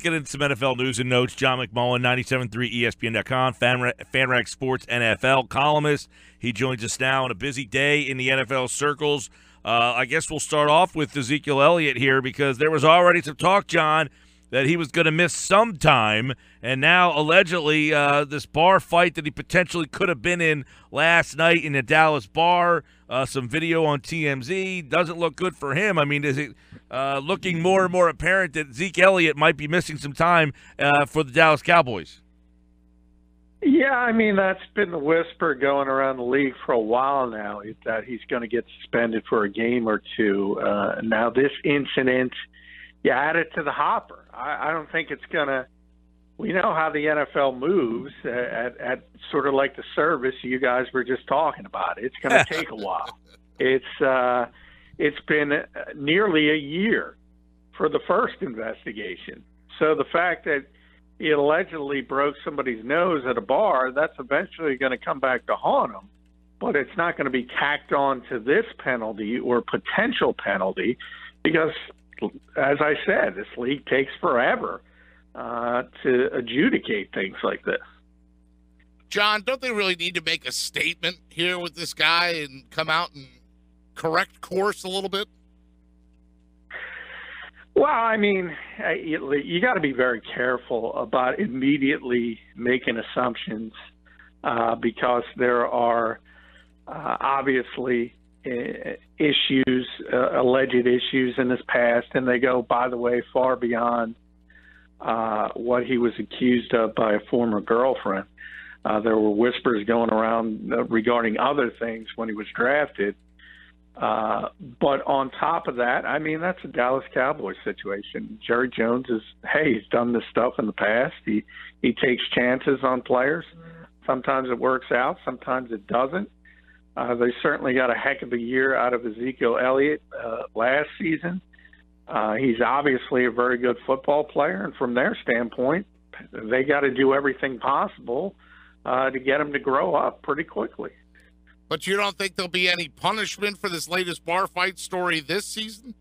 get into some NFL news and notes. John McMullen, 97.3 ESPN.com, FanRag Sports NFL columnist. He joins us now on a busy day in the NFL circles. I guess we'll start off with Ezekiel Elliott here because there was already some talk, John, that he was going to miss some time, and now allegedly this bar fight that he potentially could have been in last night in a Dallas bar, some video on TMZ, doesn't look good for him. I mean, is it looking more and more apparent that Zeke Elliott might be missing some time for the Dallas Cowboys? Yeah, I mean, that's been the whisper going around the league for a while now, is that he's going to get suspended for a game or two. Now, this incident, you add it to the hopper. I don't think it's going to – we know how the NFL moves at sort of like the service you guys were just talking about. It's going to take a while. It's been nearly a year for the first investigation. So the fact that he allegedly broke somebody's nose at a bar, that's eventually going to come back to haunt him. But it's not going to be tacked on to this penalty or potential penalty because, as I said, this league takes forever to adjudicate things like this. John, don't they really need to make a statement here with this guy and come out and correct course a little bit? Well, I mean, you got to be very careful about immediately making assumptions because there are obviously issues, alleged issues in his past, and they go, by the way, far beyond what he was accused of by a former girlfriend. There were whispers going around regarding other things when he was drafted. But on top of that, I mean, that's a Dallas Cowboys situation. Jerry Jones he's done this stuff in the past. He takes chances on players. Sometimes it works out, sometimes it doesn't. They certainly got a heck of a year out of Ezekiel Elliott last season. He's obviously a very good football player, and from their standpoint, they got to do everything possible to get him to grow up pretty quickly. But you don't think there'll be any punishment for this latest bar fight story this season?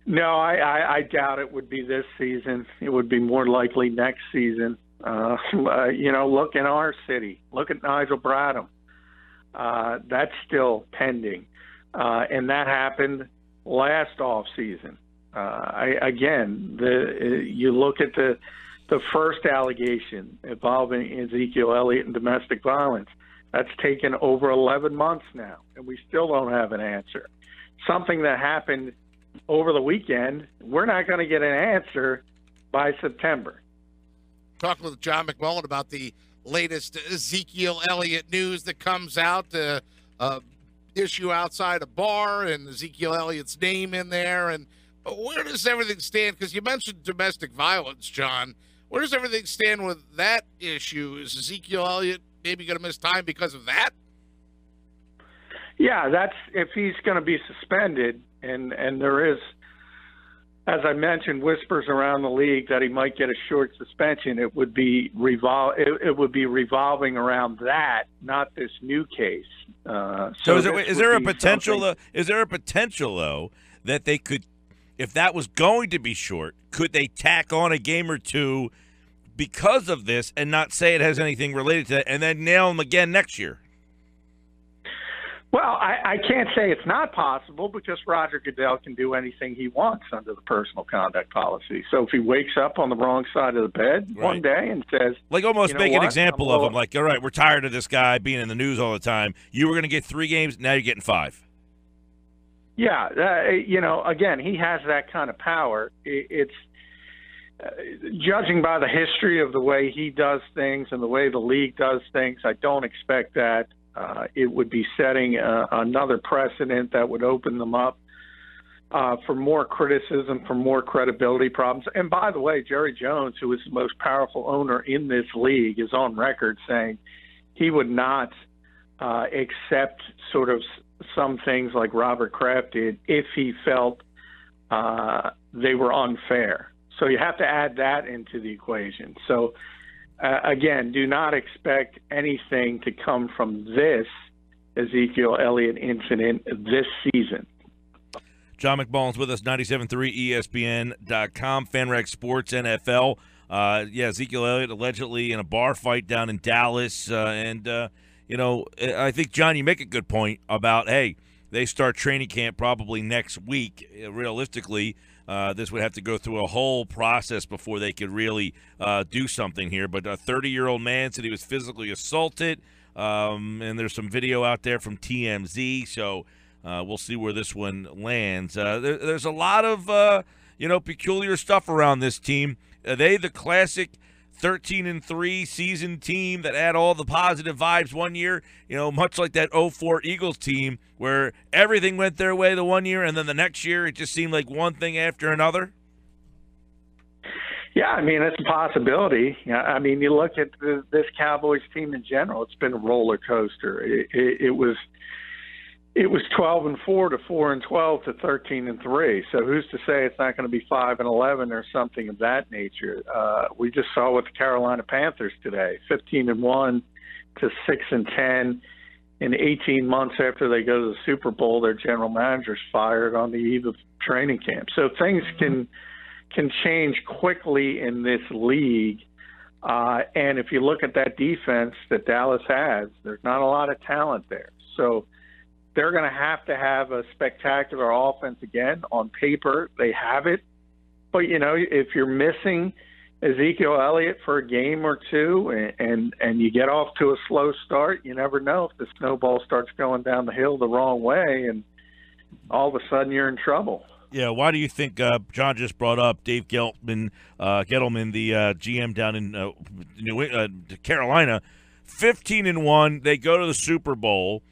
No, I doubt it would be this season. It would be more likely next season. Look in our city. Look at Nigel Bradham. That's still pending. And that happened last offseason. You look at the first allegation involving Ezekiel Elliott and domestic violence. That's taken over 11 months now, and we still don't have an answer. Something that happened over the weekend, we're not going to get an answer by September. Talking with John McMullen about the latest Ezekiel Elliott news that comes out, issue outside a bar and Ezekiel Elliott's name in there. And where does everything stand? Because you mentioned domestic violence, John. Where does everything stand with that issue? Is Ezekiel Elliott maybe going to miss time because of that? Yeah, that's if he's going to be suspended, and there is, as I mentioned, whispers around the league that he might get a short suspension. It would be revolving around that, not this new case. So is there a potential? Is there a potential though that they could, if that was going to be short, could they tack on a game or two because of this and not say it has anything related to that, and then nail him again next year? Well, I can't say it's not possible because Roger Goodell can do anything he wants under the personal conduct policy. So if he wakes up on the wrong side of the bed one day and says, like, almost make an example of him, like, all right, we're tired of this guy being in the news all the time. You were going to get 3 games, now you're getting 5. Yeah, again, he has that kind of power. It's judging by the history of the way he does things and the way the league does things, I don't expect that. It would be setting another precedent that would open them up for more criticism, for more credibility problems. And by the way, Jerry Jones, who is the most powerful owner in this league, is on record saying he would not accept sort of some things like Robert Kraft did if he felt they were unfair. So you have to add that into the equation. So again, do not expect anything to come from this Ezekiel Elliott incident this season. John McMullen's with us, 97.3 ESPN.com, FanRag Sports NFL. Ezekiel Elliott allegedly in a bar fight down in Dallas. I think, John, you make a good point about, hey, they start training camp probably next week. Realistically, this would have to go through a whole process before they could really do something here. But a 30-year-old man said he was physically assaulted, and there's some video out there from TMZ, so we'll see where this one lands. There's a lot of, peculiar stuff around this team. Are they the classic 13-3 season team that had all the positive vibes one year, much like that 04 Eagles team where everything went their way the one year and then the next year it just seemed like one thing after another? Yeah, I mean, it's a possibility. I mean, you look at this Cowboys team in general, it's been a roller coaster. It was 12-4 to 4-12 to 13-3. So who's to say it's not going to be 5-11 or something of that nature? We just saw with the Carolina Panthers today, 15-1 to 6-10. In 18 months after they go to the Super Bowl, their general manager's fired on the eve of training camp. So things can change quickly in this league. And if you look at that defense that Dallas has, there's not a lot of talent there. So they're going to have a spectacular offense again. On paper, they have it. But, if you're missing Ezekiel Elliott for a game or two and you get off to a slow start, you never know if the snowball starts going down the hill the wrong way and all of a sudden you're in trouble. Yeah, why do you think John just brought up Dave Gettleman, the GM down in Carolina, 15-1, they go to the Super Bowl.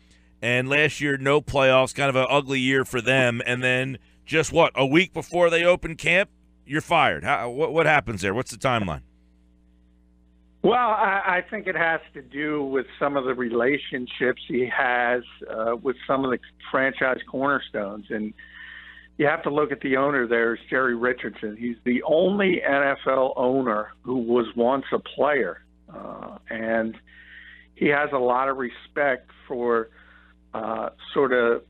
And last year, no playoffs, kind of an ugly year for them. And then just a week before they open camp, you're fired. What happens there? What's the timeline? Well, I think it has to do with some of the relationships he has with some of the franchise cornerstones. And you have to look at the owner there is Jerry Richardson. He's the only NFL owner who was once a player. And he has a lot of respect for sort of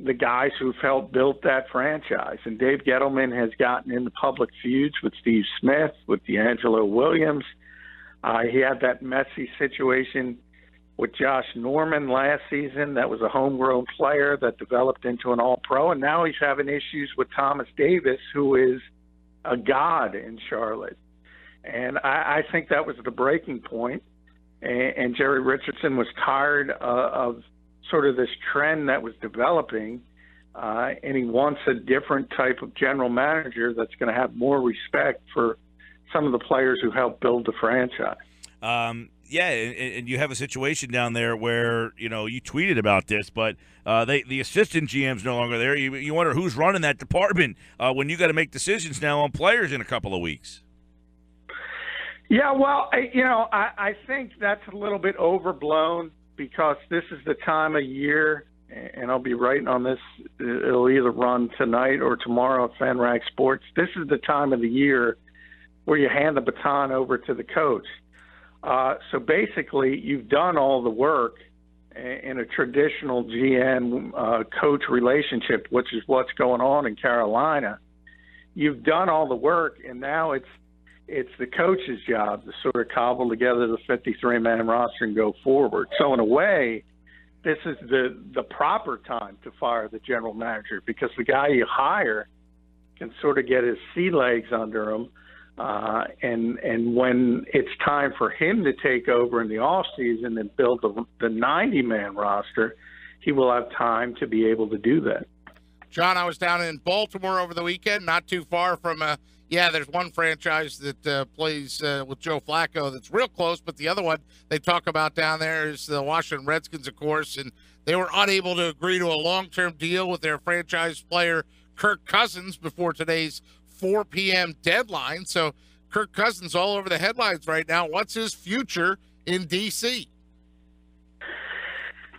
the guys who've helped build that franchise. And Dave Gettleman has gotten into public feuds with Steve Smith, with D'Angelo Williams. He had that messy situation with Josh Norman last season. That was a homegrown player that developed into an all-pro. And now he's having issues with Thomas Davis, who is a god in Charlotte. And I think that was the breaking point. And Jerry Richardson was tired of sort of this trend that was developing, and he wants a different type of general manager that's going to have more respect for some of the players who helped build the franchise. And you have a situation down there where, you tweeted about this, but the assistant GM's no longer there. You wonder who's running that department when you got to make decisions now on players in a couple of weeks. Yeah, well, I think that's a little bit overblown, because this is the time of year, and I'll be writing on this, it'll either run tonight or tomorrow at FanRag Sports. This is the time of the year where you hand the baton over to the coach. So basically, you've done all the work in a traditional GM-coach relationship, which is what's going on in Carolina. You've done all the work, and now it's the coach's job to sort of cobble together the 53-man roster and go forward. So in a way, this is the proper time to fire the general manager, because the guy you hire can sort of get his sea legs under him. And when it's time for him to take over in the offseason and build the 90-man roster, he will have time to be able to do that. John, I was down in Baltimore over the weekend, not too far from there's one franchise that plays with Joe Flacco that's real close, but the other one they talk about down there is the Washington Redskins, of course, and they were unable to agree to a long-term deal with their franchise player Kirk Cousins before today's 4 p.m. deadline. So Kirk Cousins all over the headlines right now. What's his future in D.C.?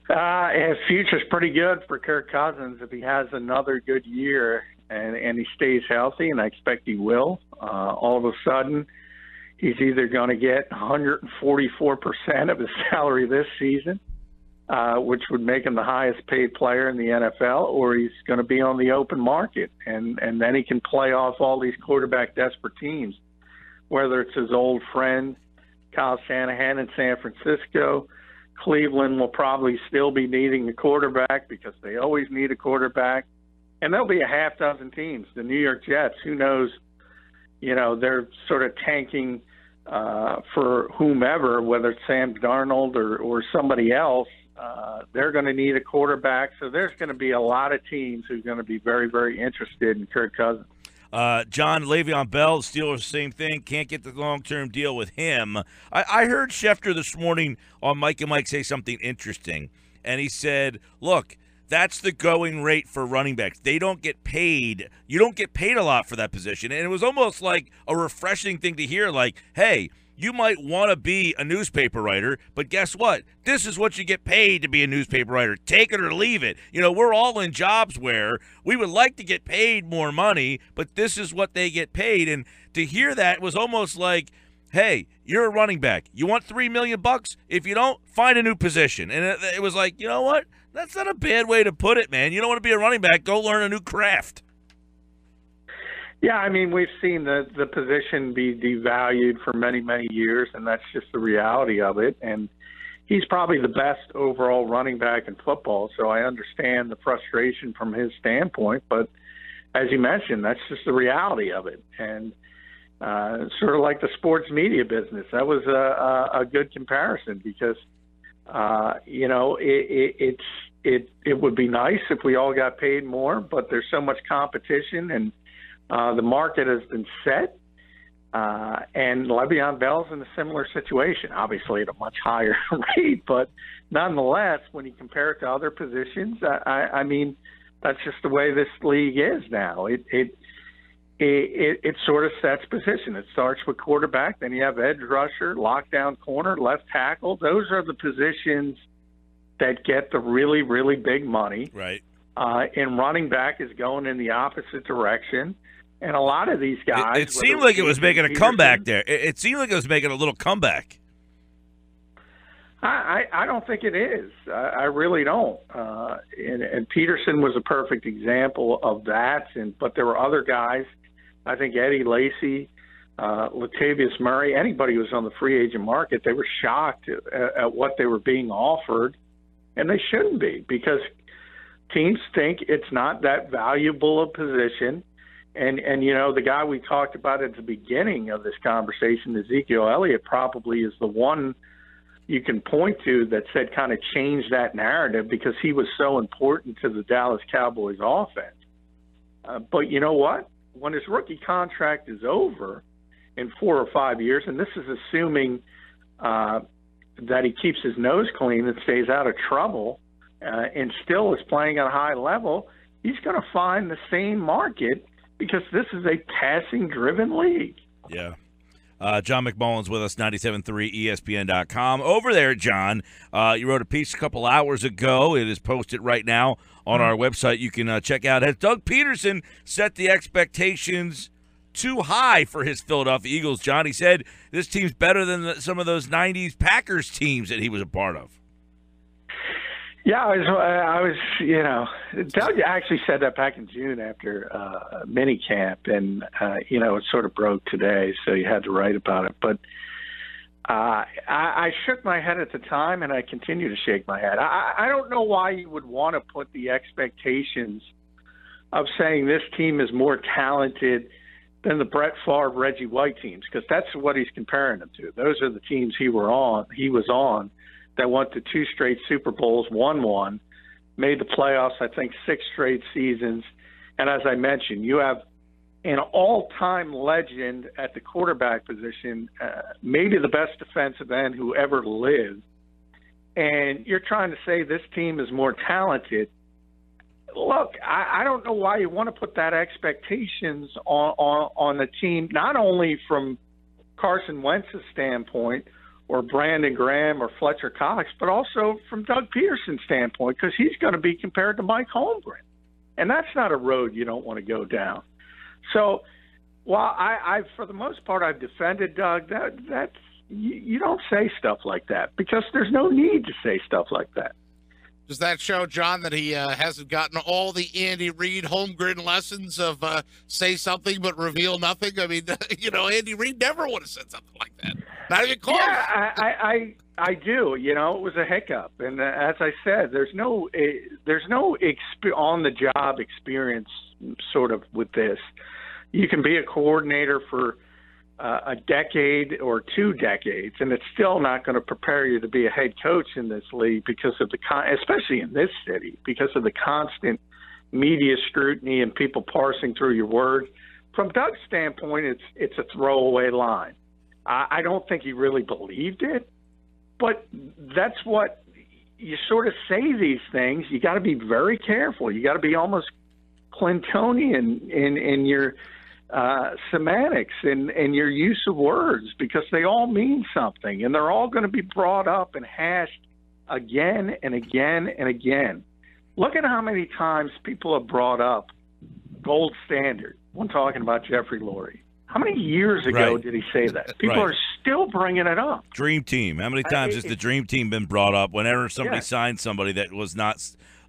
His future's pretty good for Kirk Cousins if he has another good year and he stays healthy, and I expect he will. All of a sudden, he's either going to get 144% of his salary this season, which would make him the highest paid player in the NFL, or he's going to be on the open market, and then he can play off all these quarterback desperate teams, whether it's his old friend Kyle Shanahan in San Francisco. Cleveland will probably still be needing a quarterback because they always need a quarterback. And there'll be a half dozen teams. The New York Jets, who knows, they're sort of tanking for whomever, whether it's Sam Darnold or somebody else. They're going to need a quarterback. So there's going to be a lot of teams who are going to be very, very interested in Kirk Cousins. John, LeVeon Bell, Steelers, same thing. Can't get the long-term deal with him. I heard Schefter this morning on Mike and Mike say something interesting, and he said, look, that's the going rate for running backs. They don't get paid. You don't get paid a lot for that position. And it was almost like a refreshing thing to hear, like, hey, you might want to be a newspaper writer, but guess what? This is what you get paid to be a newspaper writer. Take it or leave it. We're all in jobs where we would like to get paid more money, but this is what they get paid. And to hear that was almost like, hey, you're a running back. You want $3 million? If you don't, find a new position. And it was like, you know what? That's not a bad way to put it, man. You don't want to be a running back. Go learn a new craft. Yeah, I mean, we've seen the position be devalued for many, many years, and that's just the reality of it. And he's probably the best overall running back in football, so I understand the frustration from his standpoint. But as you mentioned, that's just the reality of it. And sort of like the sports media business, that was a good comparison because, it would be nice if we all got paid more, but there's so much competition and the market has been set, and Le'Veon Bell's in a similar situation, obviously at a much higher rate, but nonetheless, when you compare it to other positions, I mean, that's just the way this league is now. It sort of sets position. It starts with quarterback, then you have edge rusher, lockdown corner, left tackle. Those are the positions that get the really, really big money. Right. And running back is going in the opposite direction. And a lot of these guys... It seemed like it was making a comeback there. It seemed like it was making a little comeback. I don't think it is. I really don't. And Pederson was a perfect example of that. But there were other guys. I think Eddie Lacy, Latavius Murray, anybody who was on the free agent market, they were shocked at what they were being offered. And they shouldn't be, because teams think it's not that valuable a position. And the guy we talked about at the beginning of this conversation, Ezekiel Elliott, probably is the one you can point to that said kind of changed that narrative because he was so important to the Dallas Cowboys offense. But you know what? When his rookie contract is over in 4 or 5 years, and this is assuming that he keeps his nose clean and stays out of trouble and still is playing at a high level, he's going to find the same market because this is a passing-driven league. Yeah. John McMullen's with us, 97.3 ESPN.com. Over there, John, you wrote a piece a couple hours ago. It is posted right now on our website. You can check out. Has Doug Pederson set the expectations too high for his Philadelphia Eagles, John? He said this team's better than some of those 90s Packers teams that he was a part of. Yeah, I was, Doug actually said that back in June after minicamp, and, it sort of broke today, so you had to write about it. But I shook my head at the time, and I continue to shake my head. I don't know why you would want to put the expectations of saying this team is more talented than the Brett Favre, Reggie White teams, because that's what he's comparing them to. Those are the teams he was on. That went to 2 straight Super Bowls, won one, made the playoffs, I think, 6 straight seasons. And as I mentioned, you have an all-time legend at the quarterback position, maybe the best defensive end who ever lived. And you're trying to say this team is more talented. Look, I don't know why you want to put that expectations on the team, not only from Carson Wentz's standpoint, or Brandon Graham or Fletcher Cox, but also from Doug Pederson's standpoint, because he's going to be compared to Mike Holmgren. And that's not a road you don't want to go down. So while I for the most part, I've defended Doug, that's you don't say stuff like that because there's no need to say stuff like that. Does that show, John, that he hasn't gotten all the Andy Reid Holmgren lessons of say something but reveal nothing? I mean, Andy Reid never would have said something like that. Not even close. Yeah, I do. It was a hiccup, and as I said, there's no on the job experience sort of with this. You can be a coordinator for a decade or 2 decades, and it's still not going to prepare you to be a head coach in this league because of especially in this city, because of the constant media scrutiny and people parsing through your words. From Doug's standpoint, it's a throwaway line. I don't think he really believed it, but that's what you sort of say these things. You got to be very careful. You got to be almost Clintonian in your semantics and your use of words, because they all mean something, and they're all going to be brought up and hashed again and again and again. Look at how many times people have brought up gold standard when talking about Jeffrey Lurie. How many years ago did he say that? People are still bringing it up. Dream team. How many times has the dream team been brought up whenever somebody signed somebody that was not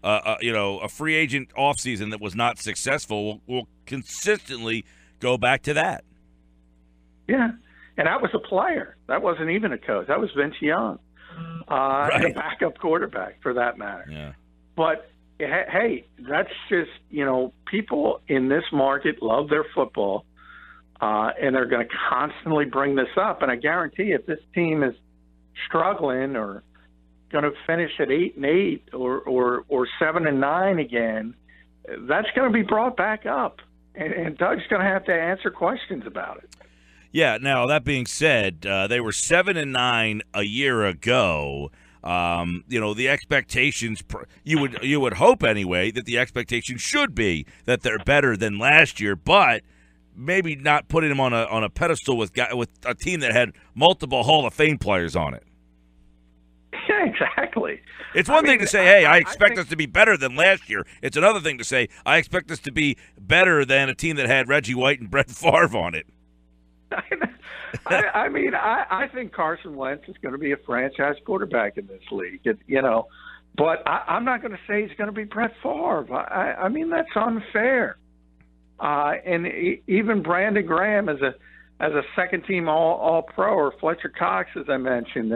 a free agent offseason that was not successful? We'll consistently go back to that. Yeah, and that was a player. That wasn't even a coach. That was Vince Young, and a backup quarterback for that matter. Yeah. But, hey, that's just, people in this market love their football, and they're going to constantly bring this up. And I guarantee if this team is struggling or going to finish at 8-8 or 7-9 again, that's going to be brought back up. And Doug's going to have to answer questions about it. Yeah. Now, that being said, they were 7-9 a year ago. The expectations, you would hope anyway that the expectation should be that they're better than last year, but maybe not putting them on a pedestal with a team that had multiple Hall of Fame players on it. Yeah, exactly. It's one thing to say, hey, I expect us to be better than last year. It's another thing to say, I expect us to be better than a team that had Reggie White and Brett Favre on it. I think Carson Wentz is going to be a franchise quarterback in this league, but I'm not going to say he's going to be Brett Favre. I mean, that's unfair. And even Brandon Graham as a second-team All-Pro, or Fletcher Cox, as I mentioned,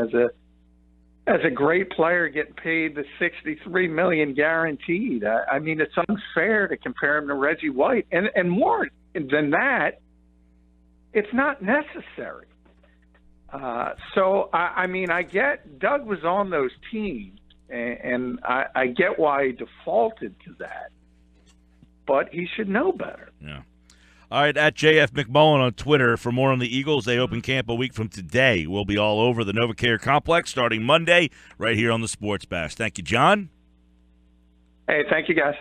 as a great player getting paid the $63 million guaranteed. I mean, it's unfair to compare him to Reggie White, and more than that, it's not necessary. So I get Doug was on those teams, and I get why he defaulted to that, but he should know better. Yeah. All right, at JF McMullen on Twitter. For more on the Eagles, they open camp a week from today. We'll be all over the NovaCare Complex starting Monday right here on the Sports Bash. Thank you, John. Hey, thank you, guys.